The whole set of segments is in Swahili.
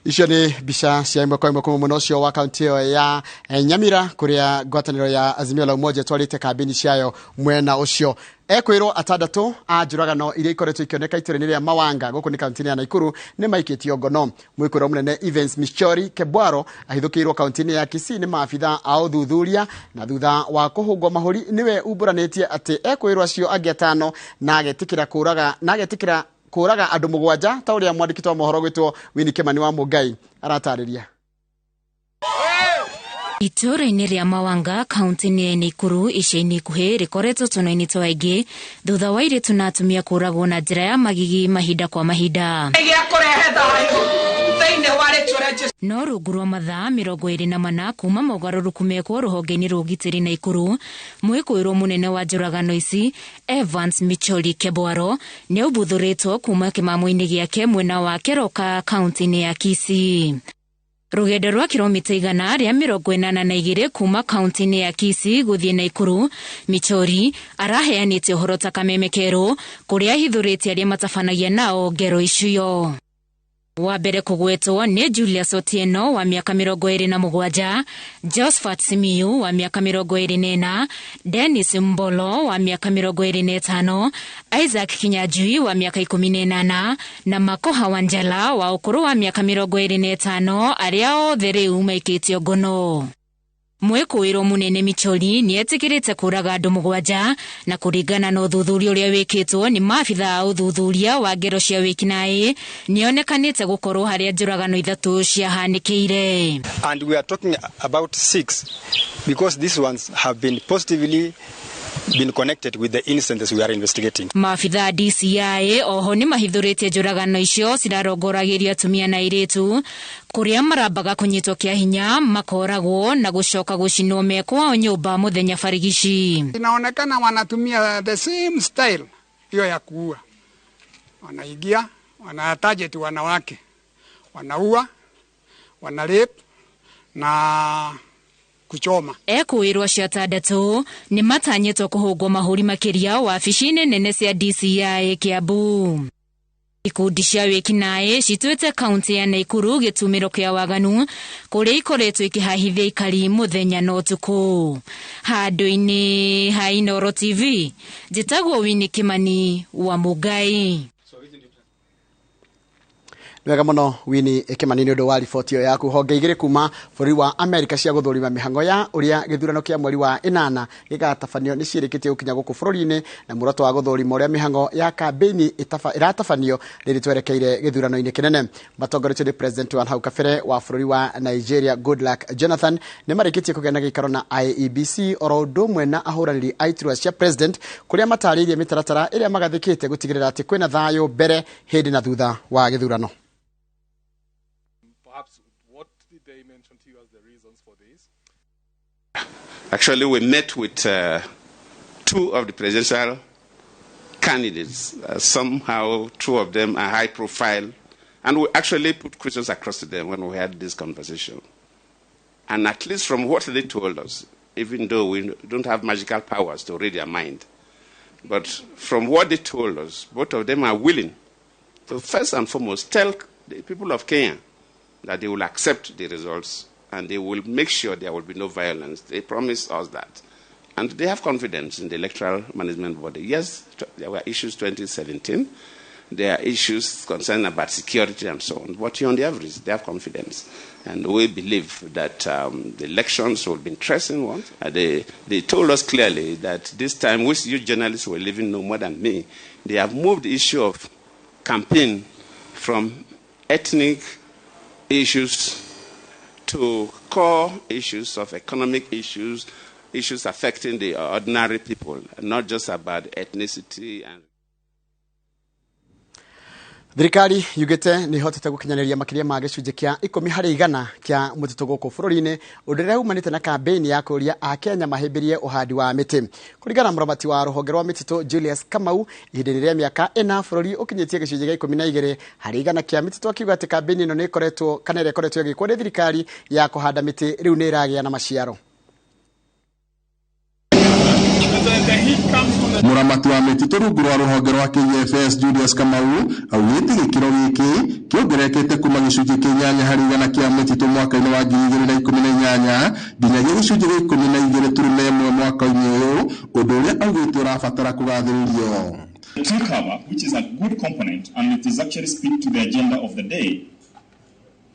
Icio ni bisha cia imwe kwa imwe kuma mwena ucio wa kaunti ya Nyamira kuria ngwataniro ya Azimio la Umoja twarite kambini ciayo mwena ucio. Ekwirwo atandatu a njuragano iria ikoretwo ikioneka iture-ini ria Mawanga guku ni kaunti ya Naikuru ni maikitio ngono. Mwikwirwo munene Evans Njoroge Gitihinji ahithukirwo kaunti ya Kisii ni maabitha a uthuthuria na thutha wa kuhungwo mahuri niwe umburanetie ati ekwirwo acio angi atano na agetikira kuraga andu mugwanja ta uria mwandiki wa mohoro gwitwo Wini Kimani wa Mugai aratariria. Itura-ini ria Mawanga kaunti ya Naikuru ica-ini kuhi rikoretwo tuno-ini twaingi thutha wa iritu na atumia kuragwo na njira ya magigi mahinda kwa mahinda. No rungu rwa mathaa 24 kuma mogaruruku mekwo ruhonge-ini rwa ugitiri Naikuru, mwikwirwo munene wa njuragano ici Evans Njoroge Gitihinji ni ubuthuritwo kuma kimamo-ini giake mwena wa Keroka kaunti ya Kisii. Rugendo rwa kilomita 182 kuma kaunti ya Kisii guthie Naikuru, Njoroge araheanite uhoro ta kameme keru kuria hithuritie aria matabanagia nao ngero icio. Wa mbere kugwetwo ni Julius Otieno wa miaka 27, Josephat Simiyu wa miaka 24, Dennis Mbolo wa miaka 25, Isaac Kinyajui wa miaka 18 na Makoha Wanjala wa ukuru wa miaka 25 aria othe riu maikitio ngono. Mwikwirwo munene Njoroge ni etikirite kuraga andu mugwanja na kuringana na uthuthuria uria wikitwo ni maabitha a uthuthuria wa ngero cia wikinai nionekanite gukorwo haria njuragano ithatu ciahanikiire. And we are talking about 6 because these ones have been positively been connected with the incidents we are investigating. Maabitha DCI oho ni mahithuritie njuragano icio cirarongoragiria atumia na iritu kuria marambaga kunyitwo kia hinya makoragwo na gucoka gucinwo mekwa nyumba muthenya barigici. Inaonekana wanatumia the same style hiyo ya kuua. Wanaingia, wana target wanawake, wanaua, wana rape na kuchoma. Ekwirwo cia atandatu ni matanyitwo kuhungwo mahuri makiria wabici-ini nene cia DCI Kiambu. Ikundi cia wikinai cituite kaunti ya Naikuru gitumiro kia waganu kuria ikoretwo ikihahithia ikari muthenya na utuku. Handu-ini ha Inooro TV njitagwo Wini Kimani wa Mugai. Wega muno Wini Kimani ni undu wa riboti yo yaku. Honge igiri kuma bũrũri wa Amerika cia guthurima mihango ya uria githurano kia mweri wa 8 gigatabanio ni ciirikitie gukinya guku bũrũri-ini na muroto wa guthurima uria mihango ya kampeni iratabanio riri twerekeire githurano-ini kinene. Matongoretio ni president wa hau kabere wa bũrũri wa Nigeria Goodluck Jonathan ni marikitie kugena gikaro na IEBC oro ndumwe na ahuraniri aiturwa cia president kuria matariirie mitaratara iria magathikite gutigirira ati kwina thayo mbere hindi na thutha wa githurano. Perhaps what did they mention to you as the reasons for this? Actually, we met with 2 of the presidential candidates. Somehow, 2 of them are high profile. And we actually put questions across to them when we had this conversation. And at least from what they told us, even though we don't have magical powers to read their mind, but from what they told us, both of them are willing to first and foremost tell the people of Kenya that they will accept the results and they will make sure there will be no violence. They promised us that. And they have confidence in the electoral management body. Yes, there were issues 2017. There are issues concerning about security and so on. But on the average, they have confidence. And we believe that the elections will be interesting ones. They told us clearly that this time, which you journalists were living no more than me, they have moved the issue of campaign from ethnic issues to core issues of economic issues, issues affecting the ordinary people, not just about ethnicity and Thirikari yugite ni hotete gukinyaniria makiria ma gicunje kia 10% kia mutito guku bũrũri-ini undu umanite na kampeni ya kuria a Kenya mahimbirie uhandi wa miti. Kuringana muramati wa ruhonge rwa mitito Julius Kamau, ihinda-ini ria miaka 4 bũrũri ukinyitie gicunje gia 12% kia mitito akiuga ati kampeni ino ni ikoretwo kana ikoretwo igikwo ni thirikari ya kuhanda miti riu ni iragia na maciaro. Muramati wa mititu rungu rwa ruhonge rwa KFS Julius Kamau augite gikiro giki kiongerekete kuma gicunji kinyanya hari igana kia mititu mwaka-ini wa 2018 nginyagia gicunji gia 12.1 mwaka-ini uyu undu uria augite urabatara kugathiririo. The tree cover, which is a good component and it is actually speak to the agenda of the day.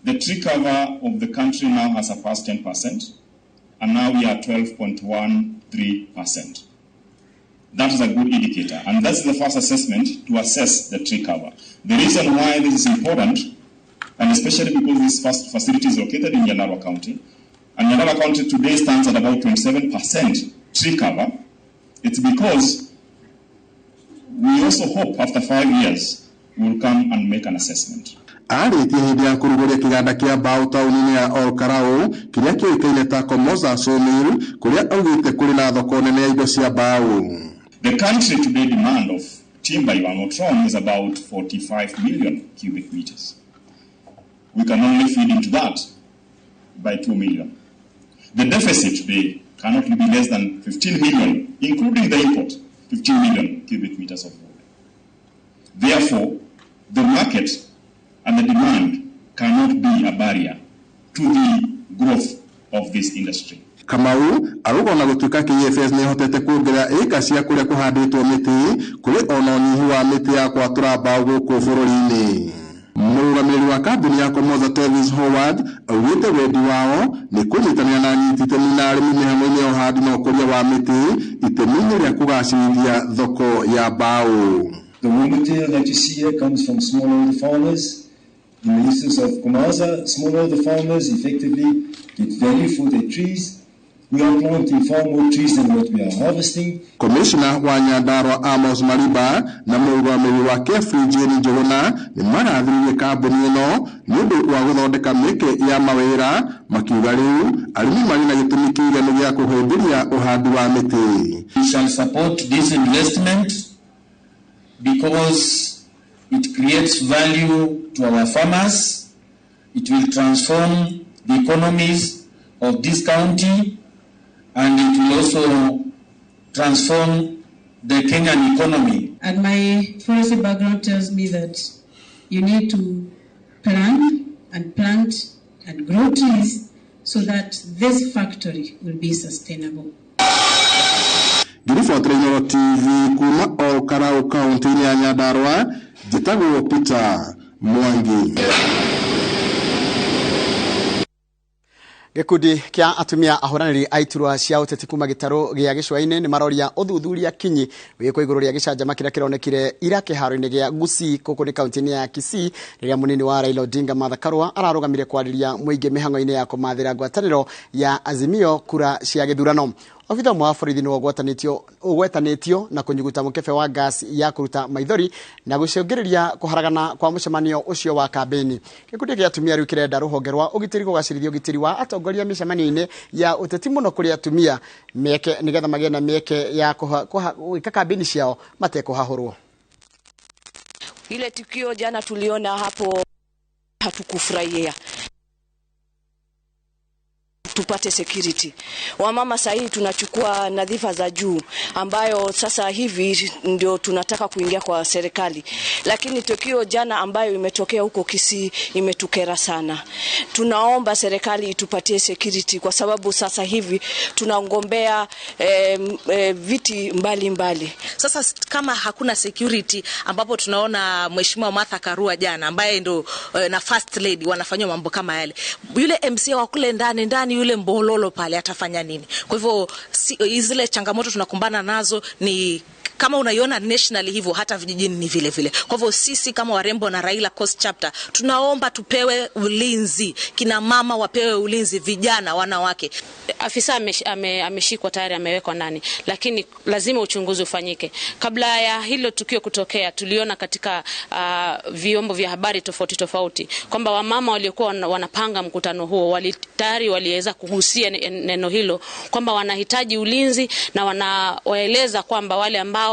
The tree cover of the country now has surpassed 10%, and now we are 12.13%. That is a good indicator, and that's the first assessment to assess the tree cover. The reason why this is important, and especially because this first facility is located in Nyandarua County, and Nyandarua County today stands at about 27% tree cover, it's because we also hope after 5 years we will come and make an assessment. Arĩtie hĩndĩ ya kũrugũria kĩganda kĩa mbaũ taũni-inĩ ya Olkarau kĩrĩa kĩoĩkaine ta Komoza Sawmill kũrĩa augĩte kũrĩ na thoko nene ya indo cia mbaũ. The country today demand of timber, if I'm not wrong, is about 45 million cubic meters. We can only feed into that by 2 million. The deficit today cannot be less than 15 million, including the import, 15 million cubic meters of wood. Therefore, the market and the demand cannot be a barrier to the growth of this industry. Kamau aruga na gutuika KFS ni hotete kuongerera eka cia kuria kuhanditwo miti kuri ona unyihu wa miti ya kwatura mbaũ guku bururi-ini. Mũrũgamĩrĩri wa kambuni ya Komoza Travis Howard augĩte wendi wao ni kũnyitanĩra na anyiti itemi na arĩmi mĩhang'o-inĩ ya ũhandi na ũkũria wa mĩtĩ itemi-inĩ rĩa kũgacĩrithia thoko ya mbaũ. The raw material that you see here comes from smallholder farmers. In the instance of Komoza, smallholder farmers effectively get value for their trees. We are planting far more trees than what we are harvesting. Commissioner wa Nyandarua Amos Mariba na mũrũgamĩrĩri wa Forestry Njoroge ni marathiririe kambuni ĩno nĩ ũndũ wa gũthondeka mĩeke ya mawĩra makiuga rĩu arĩmi marĩ na gĩtũmi kĩiganu gĩa kũhĩmbĩria ũhandi wa mĩtĩ. We shall support this investment because it creates value to our farmers. It will transform the economies of this county, and it will also transform the Kenyan economy. And my forestry background tells me that you need to plant and grow trees so that this factory will be sustainable. Forestry TV kuma Olkarau County ya Nyandarua, Jitagwo Peter Mwangi. Gikundi kia atumia ahoraniri aiturwa cia uteti kuma gitaro gia gicwa-ini ni maroria uthuthuria kinyi wiko iguru ria gicanjama kiria kironekire ira kiharo-ini gia Gusii kuku ni kaunti ya Kisii riria munini wa Raila Odinga Martha Karua ararugamire kwariria muingi mihang'o-ini ya kumathira ngwataniro ya Azimio kura cia githurano. Ofitha mwa borithi no gwetanitio na kunyuguta mukebe wa gas ya kuruta maithori na gucungiriria kuharagana kwa mucemanio ucio wa kambeni. Gikundi gia atumia riu kirenda ruhonge rwa ugitiri kugacirithia ugitiri wa atongoria micemanio-ini ya uteti muno kuri atumia mieke nigetha magĩe na mieke ya gwika kambeni ciao matekuhahurwo. Ile tukio jana tuliona hapo hatukufurahia. Tupate security. Wamama sahihi tunachukua nadhifa za juu ambayo sasa hivi ndio tunataka kuingia kwa serikali. Lakini tukio jana ambayo imetokea huko Kisii imetukera sana. Tunaomba serikali itupatie security kwa sababu sasa hivi tunaongombea viti mbali. Sasa kama hakuna security ambapo tunaona Mheshimiwa Martha Karua jana ambaye ndo na first lady wanafanywa mambo kama yale. Yule MC wa kule ndani yule mbololo pale atafanya nini? Kwa hivyo zile changamoto tunakumbana nazo ni kama unaiona nationally hivyo hata vijijini ni vile vile. Kwa hivyo sisi kama warembo na Raila Coast Chapter tunaomba tupewe ulinzi, kina mama wapewe ulinzi, vijana, wanawake. Afisa ameshikwa tayari, amewekwa ndani, lakini lazima uchunguzi ufanyike. Kabla ya hilo tukio kutokea, tuliona katika vyombo vya habari tofauti kwamba wamama waliokuwa wanapanga mkutano huo tayari waliweza kuhusia neno hilo kwamba wanahitaji ulinzi na wanawaeleza kwamba wale ambao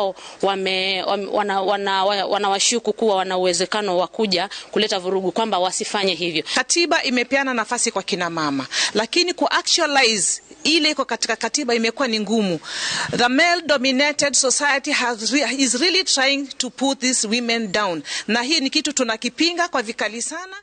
wanawashuku kuwa wana uwezekano wa kuja kuleta vurugu kwamba wasifanye hivyo. Katiba imepeana nafasi kwa kina mama, lakini ku actualize ile iko katika katiba imekuwa ni ngumu. The male dominated society is really trying to put these women down. Na hii ni kitu tunakipinga kwa vikali sana.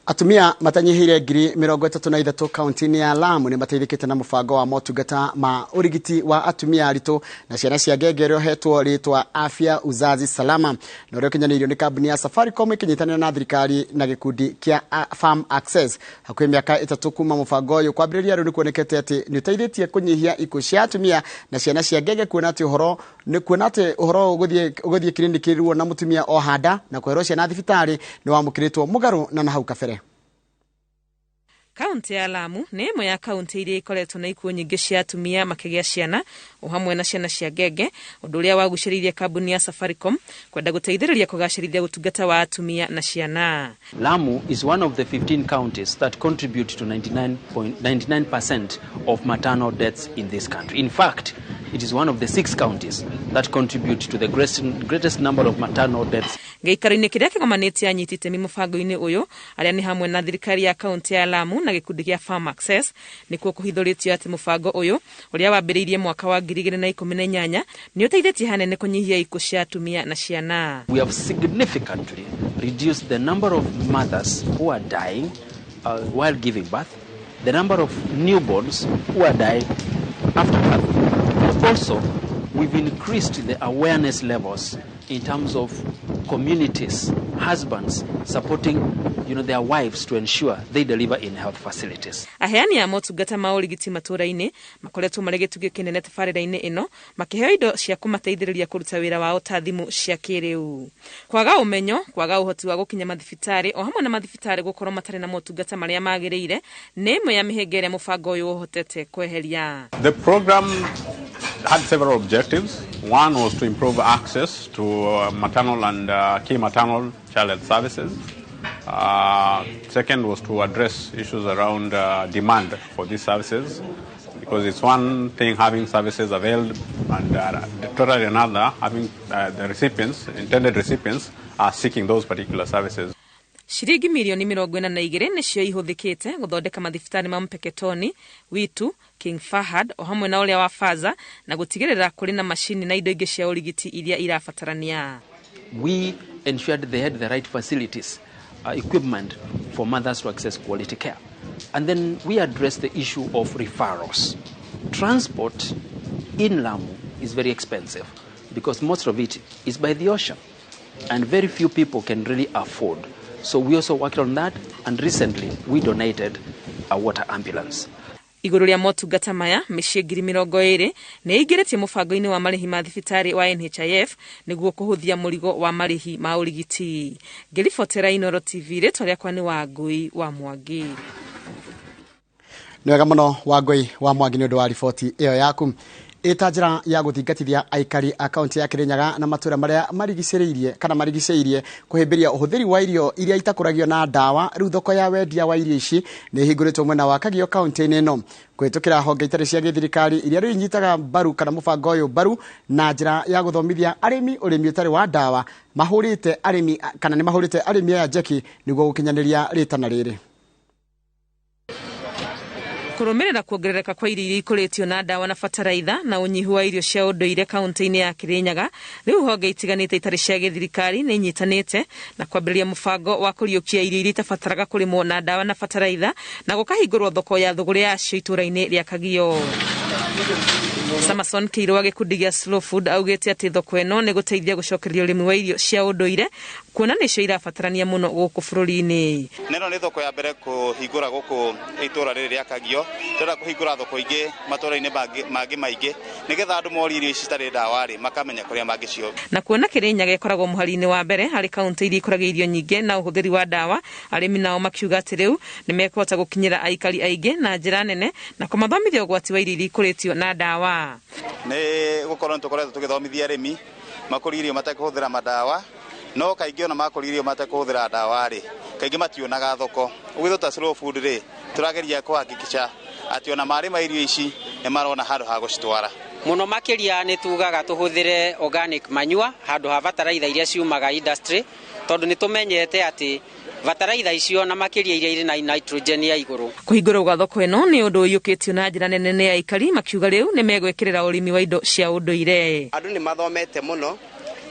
Atumia matanyihire ngiri 33 kaunti-ini ya Lamu ni mateithikite na mubango wa motungata ma urigiti wa atumia aritu na ciana cia ngenge riohetwo ritwa Afya Uzazi Salama na rio kinyanirio ni kambuni ya Safaricom ikinyitanira na thirikari na gikundi kia Farm Access hakuhi miaka 3 kuma mubango uyu kwambiriria riu ni kuonekete ati ni uteithĩtie kunyihia ikuũ cia atumia na ciana cia ngenge kuona ati uhoro uguthie kliniki ruo na mutumia o handa na kwerwo ciana thibitari ni wamukiritwo mugaru na nahau kabere. Kaunti ya Lamu ni imwe ya kaunti iria ikoretwo na ikuũ nyingĩ cia atumia makĩgĩa ciana o hamwe na ciana cia ngenge, ũndũ ũrĩa wagucĩrĩirie kambuni ya Safaricom kwenda gũteithĩrĩria kũgacĩrithia ũtungata wa atumia na ciana. Lamu is one of the 15 counties that contribute to 99% of maternal deaths in this country. In fact, it is one of the 6 counties that contribute to the greatest number of maternal deaths. Gĩikaro-inĩ kĩrĩa kĩgomanĩtie anyiti itemi mũbango-inĩ ũyũ arĩa ni hamwe na thirikari ya kaunti ya Lamu na gĩkundi gĩa Farm Access nĩkuo kũhithũrĩtio atĩ mũbango ũyũ ũrĩa wambĩrĩirie mwaka wa 2018 nĩ ũteithĩtie hanene kũnyihia ikuũ cia atumia na ciana. We have significantly reduced the number of mothers who are dying while giving birth, the number of newborns who are dying after birth. Also, we've increased the awareness levels in terms of communities, husbands supporting their wives to ensure they deliver in health facilities. Aheani ya motungata ma urigiti matũra-inĩ makoretwo marĩ gĩtugĩ kĩnene tabarĩra-inĩ ĩno makĩheo indo cia kũmateithĩrĩria kũruta wĩra wao ta thimũ cia kĩrĩu. Kwaga ũmenyo, kwaga ũhoti wa gũkinya mathibitarĩ o hamwe na mathibitarĩ gũkorwo matarĩ na motungata marĩa magĩrĩire nĩ ĩmwe ya mĩhĩnga ĩrĩa mũbango ũyũ ũhotete kweheria. The program had several objectives. One was to improve access to maternal and key maternal child health services. Second was to address issues around demand for these services, because it's one thing having services available and totally another having the intended recipients are seeking those particular services. Shiringi milioni 42 nicio ihũthĩkĩte gũthondeka mathibitarĩ ma Mpeketoni, Witu, King Fahad o hamwe na ũrĩa wa Faza na gũtigĩrĩra kũrĩ na mashini na indo ingĩ cia ũrigiti iria irabatarania. We ensured they had the right facilities, equipment for mothers to access quality care. And then we addressed the issue of referrals. Transport in Lamu is very expensive because most of it is by the ocean and very few people can really afford. So we also worked on that, and recently we donated a water ambulance. Igũrũ rĩa motungata maya mĩciĩ 20,000 nĩ ĩingĩrĩtie mũbango-inĩ wa marĩhi ma thibitarĩ wa NHIF nĩguo kũhũthia mũrigo wa marĩhi ma ũrigiti. Ngĩribotera Inooro TV rĩtwa rĩakwa nĩ Wangui wa Mwangi. Nĩ wega mũno Wangui wa Mwangi nĩ ũndũ wa riboti ĩyo yaku. Ita njĩra ya gũthingatithia aikari akaunti ya Kirinyaga na matũra marĩa marigicĩirie kũhĩmbĩria ũhũthĩri wa irio iria itakũragio na ndawa. Rĩu thoko ya wendia wa irio ici nĩ hingũrĩtwo mwena wa Kagio kaunti-inĩ ĩno kũhĩtũkĩra honge itarĩ cia gĩthirikari iria rĩu inyitaga mbaru kana mũbango ũyũ mbaru na njĩra ya gũthomithia arĩmi ũrĩmi ũtarĩ wa ndawa mahũrĩte arĩmi aya njeki nĩguo gũkinyanĩria rĩtana rĩrĩ. Kũrũmĩrĩra kuongerereka kwa irio iria ikũrĩtio na ndawa na bataraitha na ũnyihu wa irio cia ũndũire kaunti-inĩ ya Kirinyaga, rĩu honge itiganĩte itarĩ cia gĩthirikari nĩ inyitanĩte na kwambĩrĩria mũbango wa kũriũkia irio iria itabataraga kũrĩmwo na ndawa na bataraitha na gũkahingũrwo thoko ya thũgũrĩ yacio itũra-inĩ rĩa Kagio. Samson Kĩirũ wa gĩkundi gĩa Slow Food augĩte atĩ thoko ĩno nĩ gũteithia gũcokereria ũrĩmi wa irio cia ũndũire kuona nĩcio irabatarania mũno gũkũ bũrũri-inĩ. Neno nĩ thoko ya mbere kũhingũra gũkũ itũra rĩrĩ rĩa Kagio, tũrenda kũhingũra thoko ingĩ matũra-inĩ mangĩ maingĩ nĩgetha andũ morie irio ici citarĩ ndawa rĩ makamenya kũrĩa mangĩcio. Na kuona Kirinyaga ĩkoragwo mũhari-inĩ wa mbere harĩ kaunti iria ikũragia irio nyingĩ na ũhũthĩri wa ndawa, arĩmi nao makiuga atĩ rĩu nĩ mekũhota gũkinyĩra aikari aingĩ na njĩra nene na kũmathomithia ũgwati wa irio iria ikũrĩtio na ndawa. Nĩ gũkorwo tũkoretwo tũgĩthomithia arĩmi makũria irio matakũhũthĩra madawa, no kaingĩ ona makũria irio matakũhũthĩra ndawa rĩ kaingĩ mationaga thoko. Ũgĩtho ta Slow Food rĩ tũrageria kũhakikisha atĩ ona marĩma irio ici nĩ marona handũ ha gũcitwara. Mũno makĩria nĩ tugaga tũhũthĩre organic manure handũ ha bataraitha iria ciumaga industry, tondũ nĩ tũmenyete atĩ bataraitha icio na makiria iria iri na nitrogen ya iguru. Kuhingura gwa thoko ino ni undu uyukitio na njira nene ya ikari makiuga riu ni megwikirira urimi wa indo cia unduire. Andu ni mathomete muno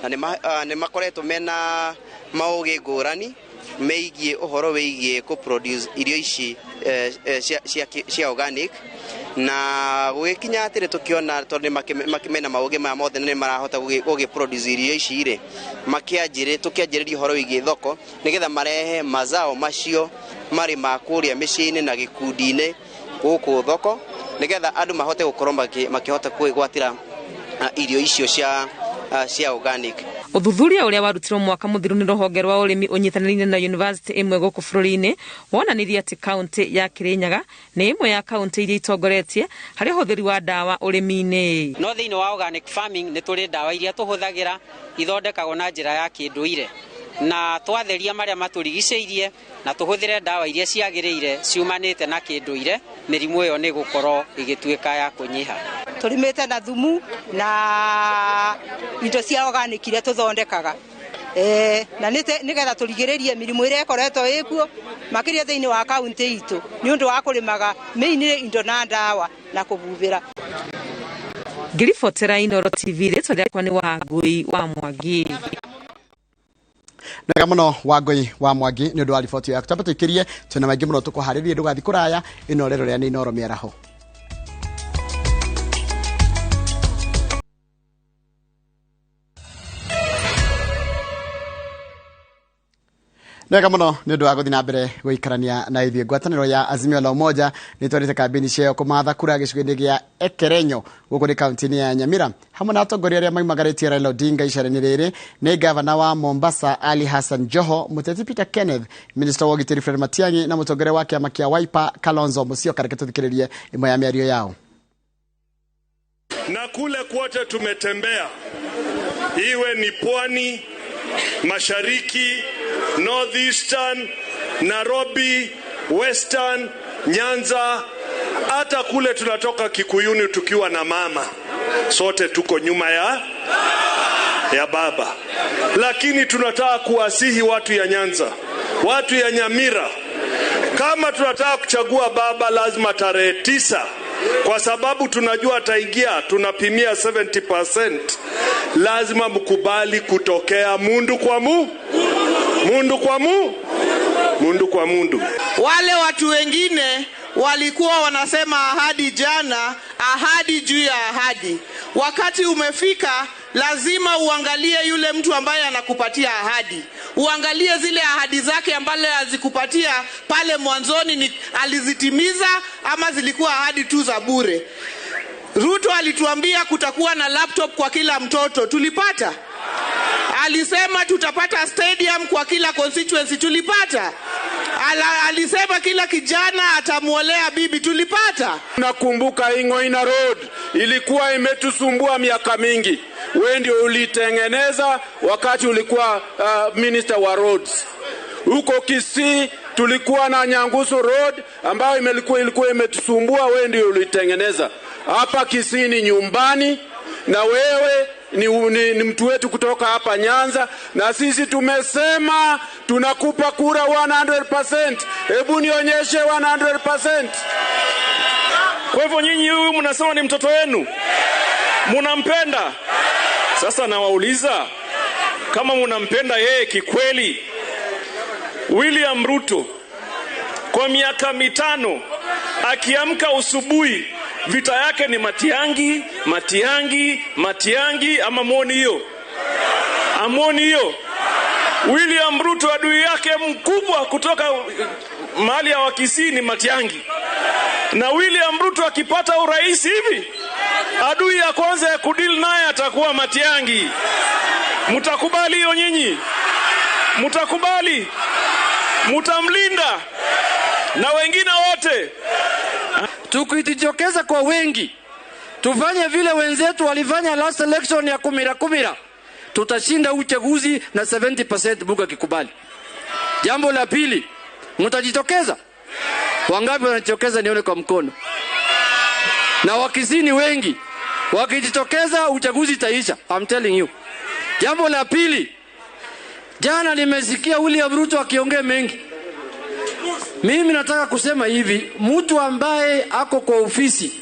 na ni makoretwo mena maugi ngurani meigie uhoro weigie ku produce irio ici cia organic na gwikinya atire tukiona tondu makimena maugi ma mothe ni marahota gugi produce irio ici ire tukianjiriria uhoro weigie thoko nigetha marehe mazao macio mari makuria miciini na gikundine guku thoko nigetha andu mahote gukorwo makihota kwigwatira irio icio cia organic. Uthuthuria uria warutirwo mwaka muthiru ni ruhonge rwa urimi unyitanirine na university imwe guku bururi-ini wonanirie ati kaunti ya Kirinyaga ni imwe ya kaunti iria itongoretie hari huthiri wa dawa urimi-ini. No thiini wa organic farming ni turi dawa iria tuhuthagira ithondekagwo na njira ya kinduire na twatheria maria maturigiceirie na tuhuthire dawa iria ciagiriire ciumanite na kinduire mirimu iyo ni gukorwo igituika ya kunyiha. Turimite na thumu na indo cia organic iria tuthondekaga na nigetha turigiririe mirimu iria ikoretwo ikuo makiria thiini wa kaunti itu ni undu wa kurimaga meini indo na dawa na kububira. Ngiribotera Inooro TV ritwa riakwa ni Wangui wa Mwangi. Nega muno Wangui wa Mwangi ni undu wa riboti yaku tabatuikirie twina maingi muno tukuharirie ndugathi kuraya ino rero ria ni Inooro miaraho. Nega muno ni undu wa guthi na mbere guikarania na ithie ngwataniro ya Azimio la Umoja ni twarite kambini cio kumatha kura gicugini gia Ekerenyo guku ni kaunti ya Nyamira hamwe na atongoria aria maimagaritie Raila Odinga icera-ini riri ni gavana wa Mombasa Ali Hassan Joho, muteti Peter Kenneth, minister wa Gitiri Fred Matiang'i na mutongoria wa kiama kia Wiper Kalonzo Musyoka. Reke tuthikiririe imwe ya miario yao. Na kule kwote tumetembea, iwe ni pwani, mashariki, northeastern, Nairobi, western, Nyanza, hata kule tunatoka Kikuyuni tukiwa na mama, sote tuko nyuma ya baba. Lakini tunataka kuwasihi watu ya Nyanza, watu ya Nyamira, kama tunataka kuchagua baba lazima tarehe 9, kwa sababu tunajua ataingia, tunapimia 70%. Lazima mkubali kutokea mundu kwa mundu. Wale watu wengine walikuwa wanasema ahadi jana, ahadi juu ya ahadi. Wakati umefika, lazima uangalie yule mtu ambaye anakupatia ahadi. Uangalie zile ahadi zake ambazo azikupatia pale mwanzoni ni alizitimiza ama zilikuwa ahadi tu za bure. Ruto alituambia kutakuwa na laptop kwa kila mtoto. Tulipata? Alisema tutapata stadium kwa kila constituency. Tulipata? Alisema kila kijana atamuolea bibi. Tulipata? Nakumbuka Ingoina Road ilikuwa imetusumbua miaka mingi. Wewe ndio ulitengeneza wakati ulikuwa minister wa roads. Huko Kisii tulikuwa na Nyangusu Road ambayo ilikuwa imetusumbua, wewe ndio ulitengeneza. Hapa Kisii ni nyumbani na wewe ni mtu wetu kutoka hapa Nyanza, na sisi tumesema tunakupa kura 100%. Hebu nionyeshe 100%. Kwa hivyo nyinyi huyu mnasema ni mtoto wenu, mnampenda. Sasa nawauliza, kama mnampenda yeye kikweli, William Ruto kwa miaka 5 akiamka usubuhi vita yake ni Matiangi ama Moni hiyo. Amoni hiyo. William Ruto adui yake mkubwa kutoka mahali ya Wakisii ni Matiangi. Na William Ruto akipata urais hivi, adui ya kwanza ya kudili naye atakuwa Matiangi. Mtakubali hiyo nyinyi? Mtakubali? Mtamlinda? Na wengine wote? Tukijitokeza kwa wengi, tufanye vile wenzetu walifanya last election ya kumira, tutashinda uchaguzi na 70% Mungu akikubali. Jambo la pili, mtajitokeza? Wangapi wanajitokeza nione kwa mkono? Na Wakisini wengi, wakijitokeza uchaguzi itaisha. I'm telling you. Jambo la pili, Jana nimesikia William Ruto akiongea mengi. Mimi nataka kusema hivi, mtu ambaye ako kwa ofisi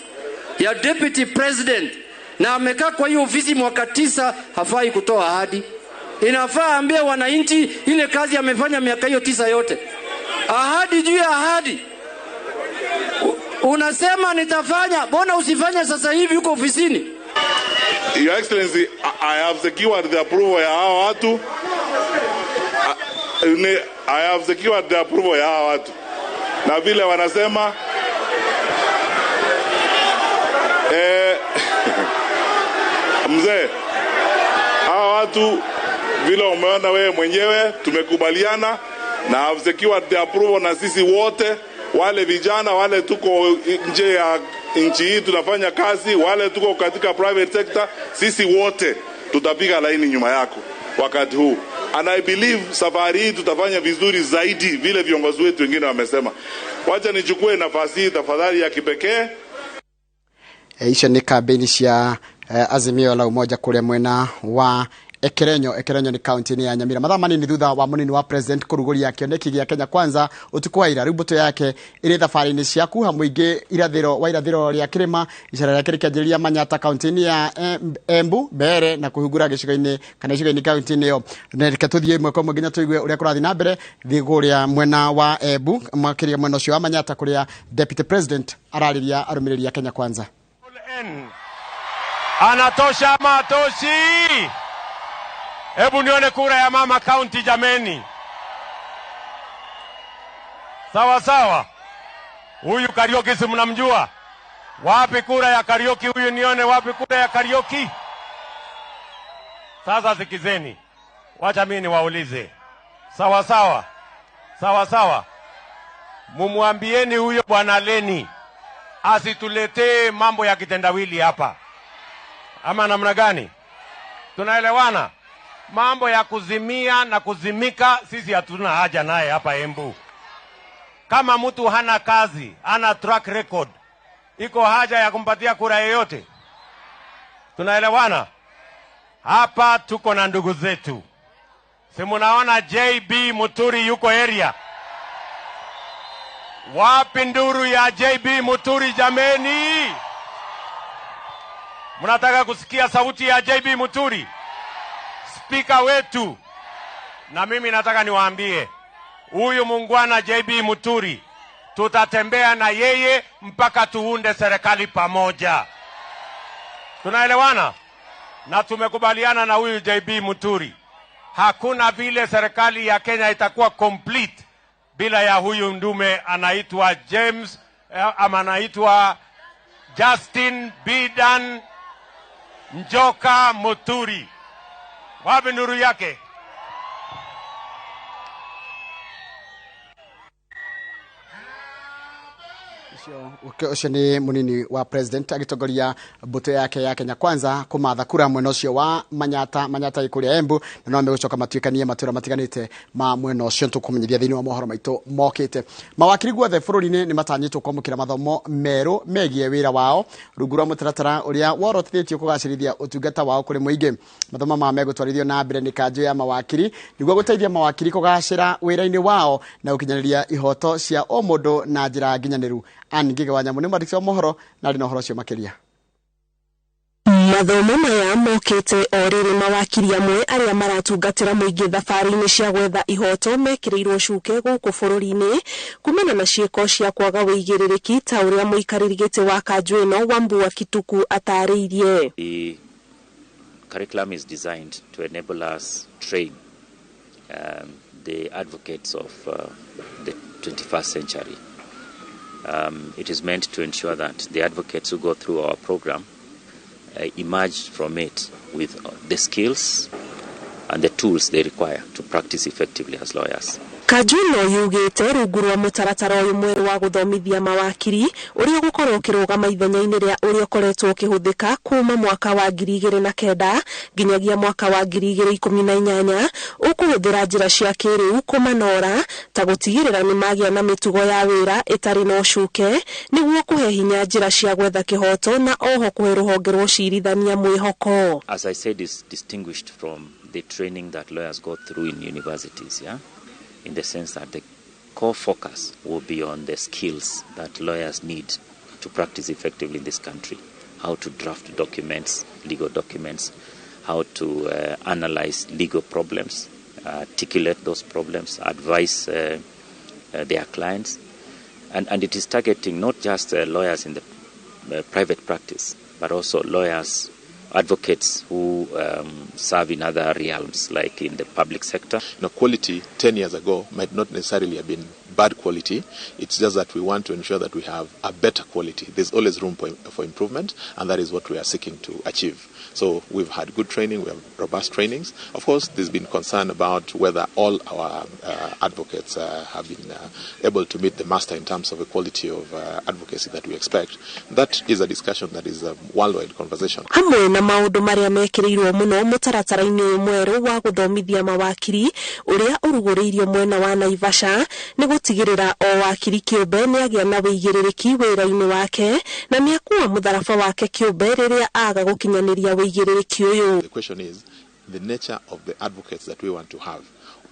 ya deputy president na amekaa kwa hiyo ofisi mwaka 9 hafai kutoa ahadi. Inafaa ambie wananchi ile kazi amefanya miaka hiyo 9 yote. Ahadi juu ya ahadi. Unasema nitafanya, mbona usifanye sasa hivi uko ofisini? Your Excellency, I have secured the approval ya hawa watu. I have secured the approval ya hawa watu. Na vile wanasema mzee, hawa watu vile umeona wewe mwenyewe tumekubaliana na have secured the approval, na sisi wote wale vijana wale tuko nje ya nchi hii tunafanya kazi, wale tuko katika private sector, sisi wote tutapiga laini nyuma yako wakati huu. And I believe safari hii tutafanya vizuri zaidi vile viongozi wetu wengine wamesema. Wacha nichukue nafasi hii tafadhali ya kipekee. Isha ni kampeni cia Azimio la Umoja kule mwena wa Ekerenyo ni county ya Nyamira. Mathamani ni thutha wa munini wa president kuruguria kioneki gya Kenya Kwanza utukwa ira rubuto yake iri thafarini cia kuha muingi irathiro ria kirima icera ria kirikianjiria Manyata county ya Embu Mbere na kuhungura gicigo-ini kana gicigo-ini county yo. Nereke tuthie mweko mwiginya tuigue uria kurathi na mbere thiguria mwena wa Embu makiria mwena ucio wa Manyata kuria deputy president arariria arumiriria Kenya Kwanza. Anatosha matoshi. Hebu nione kura ya mama county jameni. Sawa sawa. Huyu Karaoke si mnamjua? Wapi kura ya Karaoke huyu, nione wapi kura ya Karaoke? Sasa sikizeni. Wacha mimi niwaulize. Sawa sawa. Sawa sawa. Mumuambieni huyo bwana Leni asituletee mambo ya kitendawili hapa. Ama namna gani? Tunaelewana? Mambo ya kuzimia na kuzimika sisi hatuna haja naye hapa Embu. Kama mtu hana kazi, hana track record, iko haja ya kumpatia kura yoyote? Tunaelewana? Hapa tuko na ndugu zetu. Si munaona JB Muturi yuko area? Wapi nduru ya JB Muturi jameni? Mnataka kusikia sauti ya JB Muturi? Spika wetu. Na mimi nataka niwaambie, huyu mungwana JB Muturi tutatembea na yeye mpaka tuunde serikali pamoja. Tunaelewana? Na tumekubaliana na huyu JB Muturi. Hakuna vile serikali ya Kenya itakuwa complete bila ya huyu ndume anaitwa James ama anaitwa Justin Bidan Njoka Muturi. Wapi nuru yake? Ucio ni munini wa president agitongoria mbuto yake ya Kenya Kwanza kumatha kura mwena ucio wa Manyata ikuria Embu, na no megucoka matuikanie matura matiganite ma mwena ucio tukumenyithia thiini wa mohoro maitu mokite. Mawakiri guothe bururi-ini ni matanyitwo kwamukira mathomo meru megie wira wao rungu rwa mutaratara uria worotithitio kugacirithia utungata wao kuri muingi. Mathomo ma megutwarithio na mbere ni kanjo ya mawakiri niguo guteithia mawakiri kugacira wira-ini wao na ukinyaniria ihoto cia o mundu na njira nginyaniru. Angige wanyamu ni mwandiki wa mohoro na rino horo cio makiria. Mathomo maya mokite oriri mawakiri amwe aria maratungatira muingi thabari-ini cia gwetha ihoto mekireirwo cuke guku bururi-ini kumana na ciiko cia kwaga wigiririki ta uria muikariri giti wa kanjo ino Wambua Kituku atariirie. The curriculum is designed to enable us train the advocates of the 21st century. It is meant to ensure that the advocates who go through our program emerge from it with the skills and the tools they require to practice effectively as lawyers. Kajuno yugite rungu rwa mutaratara uyu mweru wa guthomithia mawakiri uria gukorwo kirugama ithenya-ini ria uria ukoretwo ukihuthika kuma mwaka wa 2009 nginyagia mwaka wa 2018 ukuhuthira njira cia kiriu kumanora ta gutigirira ni magia na mitugo ya wira itari no cuke niguo kuhe hinya njira cia gwetha kihoto na oho kuhe ruhonge rwa cirithania mwihoko. As I said, is distinguished from the training that lawyers go through in universities, in the sense that the core focus will be on the skills that lawyers need to practice effectively in this country. How to draft documents, legal documents, how to analyze legal problems, articulate those problems, advise their clients. And it is targeting not just lawyers in the private practice, but also lawyers, advocates who serve in other realms, like in the public sector. Quality 10 years ago might not necessarily have been bad quality. It's just that we want to ensure that we have a better quality. There's always room for improvement, and that is what we are seeking to achieve. So we've had good training, we have robust trainings. Of course, there's been concern about whether all our advocates have been able to meet the master in terms of the quality of advocacy that we expect. That is a discussion that is a worldwide conversation. Hamwe na maundu maria mekirirwo muno mutaratara-ini mweru wa guthomithia mawakiri uria uruguriirio mwena wa Naivasha ni gutigirira o wakiri kiumbe ni agia na wigiririki wira-ini wake na ni akuwa mutharaba wake kiumbe riria aga gukinyaniria wigiririki uyu. The question is the nature of the advocates that we want to have.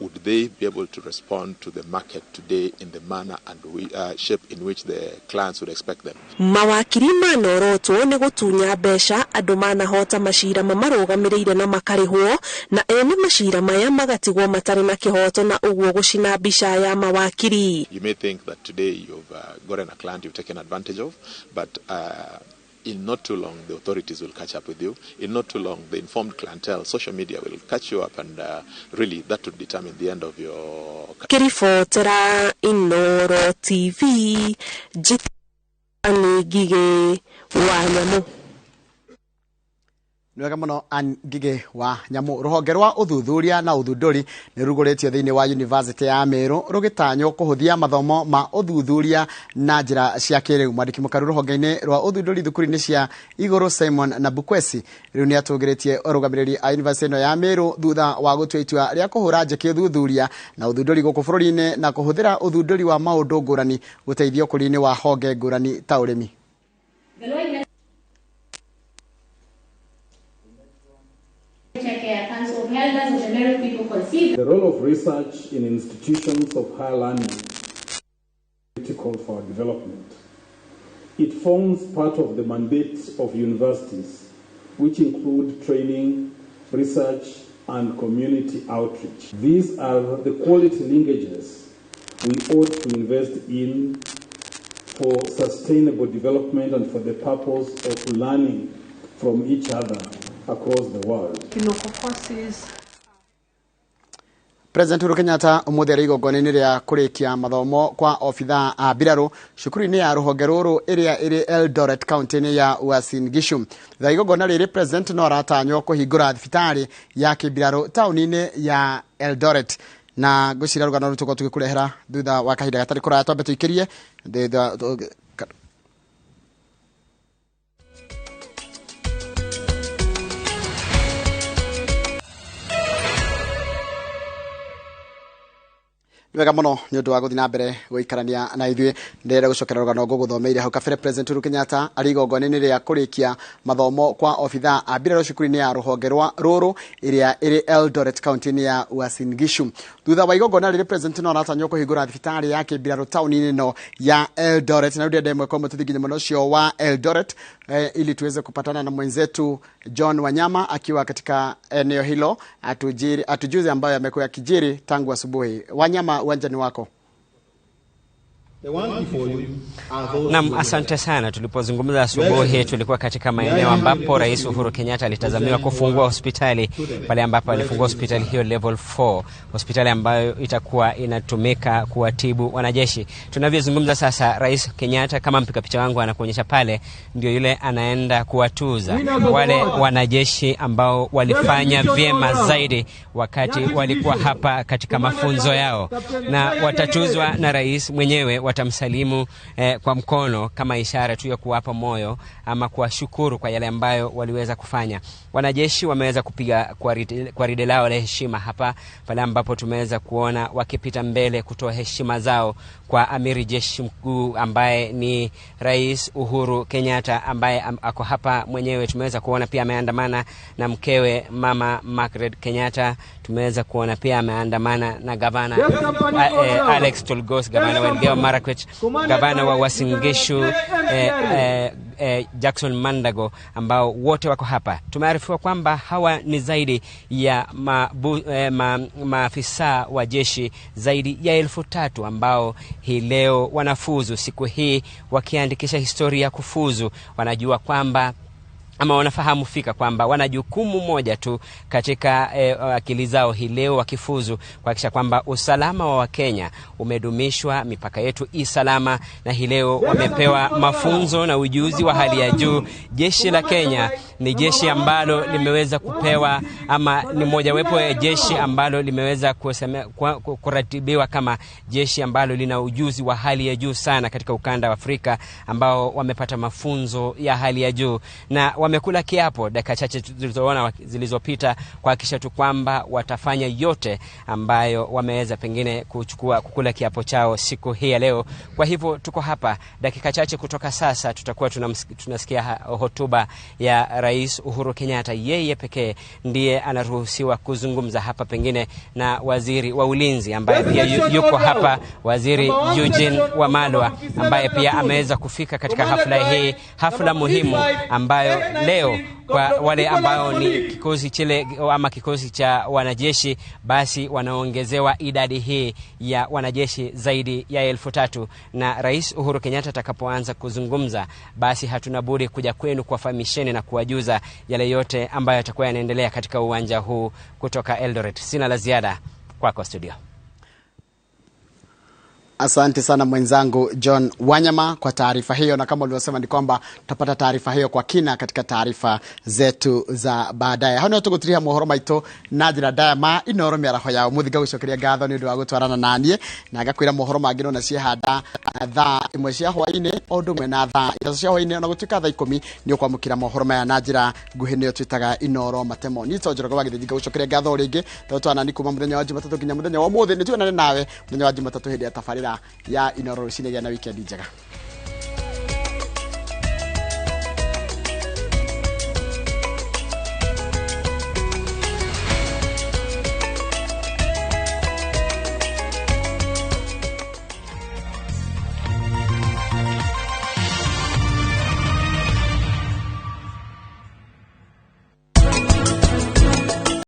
Would they be able to respond to the market today in the manner and shape in which the clients would expect them? Mawakiri manorotwo ni gutunya besha andu manahota mashira mamarugamiriire na makarihwo na ene mashira maya magatigwo matari na kihoto na uguo gucina bisha ya mawakiri. You may think that today you've gotten a client you've taken advantage of, but in not too long, the authorities will catch up with you. In not too long, the informed clientele, social media will catch you up, and really that would determine the end of your... Kirifotera Inoro TV, Gitihinji wa Nyamu. Nwega muno Ngige wa Nyamu. Ruhonge rwa uthuthuria na uthunduri ni ruguritio thiini wa University ya Meru rugitanyo kuhuthia mathomo ma uthuthuria na njira cia kiriu. Mwandiki mukaru ruhonge-ini rwa uthunduri thukuru-ini cia iguru Simon na Bukwesi riu ni atugiritie urugamiriri a University ino ya Meru thutha wa gutua itua ria kuhura njeki uthuthuria na uthunduri guku bururi-ini na kuhuthira uthunduri wa maundu ngurani guteithia ukuri-ini wa honge ngurani ta urimi. The role of research in institutions of higher learning is critical for development. It forms part of the mandate of universities, which include training, research, and community outreach. These are the quality linkages we ought to invest in for sustainable development and for the purpose of learning from each other across the world. President Uhuru Kenyatta umuthi igongona-ini ria kurikia mathomo kwa ofitha a mbiraru cukuru-ini ya ruhonge ruru iria iri Eldoret county-ini ya Uasin Gishu. Thutha igongona riri President no aratanywo kuhingura thibitari ya kimbiraru tauni-ini ya Eldoret na gucira rugano rutuko tugikurehera thutha wa kahinda gatari kuraya twambe tuikirie Nwega muno ni undu wa guthi na mbere guikarania na ithuĩ ndĩrenda gucokera rugano ngũgũthomeire hau kabere. President Uhuru Kenyatta ari igongona-ini ria kurikia mathomo kwa ofitha a mbiraru cukuru-ini ya ruhonge ruru iria iri Eldoret county-ini ya Uasin Gishu. Thutha wa igongona riri President no aratanywo kuhingura thibitari ya kimbiraru tauni-ini no ya Eldoret na ndĩrenda imwe kwa mututhingi mũno ũcio wa Eldoret ili tuweze kupatana na mwenzetu John Wanyama akiwa katika eneo hilo atujuze ambayo yamekuwa kijiri tangu asubuhi. Wanyama, uwanjani wako. Naam, asante sana. Tulipozungumza asubuhi tulikuwa katika maeneo ambapo Rais Uhuru Kenyatta alitazamiwa kufungua hospitali, pale ambapo alifungua hospitali hiyo level 4, hospitali ambayo itakuwa inatumika kuwatibu wanajeshi. Tunavyozungumza sasa, Rais Kenyatta kama mpika picha wangu anakuonyesha pale, ndio yule anaenda kuwatuza wale wanajeshi ambao walifanya vyema zaidi wakati walikuwa hapa katika mafunzo yao, na watatuzwa na rais mwenyewe watamsalimu kwa mkono kama ishara tu ya kuwapa moyo ama kuwashukuru kwa yale ambayo waliweza kufanya. Wanajeshi wameweza kupiga gwaride lao la heshima hapa pale ambapo tumeweza kuona wakipita mbele kutoa heshima zao kwa amiri jeshi mkuu ambaye ni Rais Uhuru Kenyatta ambaye ako hapa mwenyewe. Tumeweza kuona pia ameandamana na mkewe Mama Margaret Kenyatta. Tumeweza kuona pia ameandamana na gavana Alex Tolgos, gavana wa Elgeyo Marakwet, gavana wa Uasin Gishu Jackson Mandago, ambao wote wako hapa. Tumearifiwa kwamba hawa ni zaidi ya maafisa wa jeshi zaidi ya 3,000 ambao hii leo wanafuzu siku hii wakiandikisha historia kufuzu. Wanajua kwamba ama wanafahamu fika kwamba wana jukumu moja tu katika akili zao hii leo wakifuzu kuhakikisha kwamba usalama wa Wakenya umedumishwa, mipaka yetu salama, na hii leo wamepewa mafunzo na ujuzi wa hali ya juu. Jeshi la Kenya ni jeshi ambalo limeweza kupewa ama ni mojawapo ya jeshi ambalo limeweza kuratibiwa kama jeshi ambalo lina ujuzi wa hali ya juu sana katika ukanda wa Afrika, ambao wamepata mafunzo ya hali ya juu na wamekula kiapo dakika chache zilizopita kuhakikisha tu kwamba watafanya yote ambayo wameweza pengine kukula kiapo chao siku hii ya leo. Kwa hivyo tuko hapa dakika chache kutoka sasa, tutakuwa tunasikia hotuba ya Rais Uhuru Kenyatta. Yeye pekee ndiye anaruhusiwa kuzungumza hapa pengine na waziri wa ulinzi ambaye pia yuko hapa, Waziri Eugene Wamalwa, ambaye pia ameweza kufika katika hafla hii, hafla muhimu ambayo leo kwa wale ambao ni kikosi chile ama kikosi cha wanajeshi, basi wanaongezewa idadi hii ya wanajeshi zaidi ya 3,000. Na Rais Uhuru Kenyatta atakapoanza kuzungumza, basi hatuna budi kuja kwenu kuwafahamisheni na kuwajuza yale yote ambayo yatakuwa yanaendelea katika uwanja huu kutoka Eldoret. Sina la ziada, kwako studio. Asante sana mwenzangu John Wanyama kwa taarifa hiyo, na kama ulivyosema ni kwamba tutapata taarifa hiyo kwa kina katika taarifa zetu za baadaye. Hano tugutiria mohoro maito na njira dama inoro miaraho ya muthiga gucokeria ngatho ni undu wa gutwarana nanie na ngakwira mohoro mangino na cie handa thaa imwe cia hwaini ondu mwe na thaa cia hwaini na gutuika thaa 10 ni ukwamukira mohoro maya na njira nguhi niyo twitaga inoro matemo. Ni Njoroge Gitihinji gucokeria ngatho ringi tutwana ni kuma muthenya wa Jumatatu nginya muthenya wa muthi. Ni tuonane nawe muthenya wa Jumatatu hindi ya tafarira ya inoro cine na weekend njega.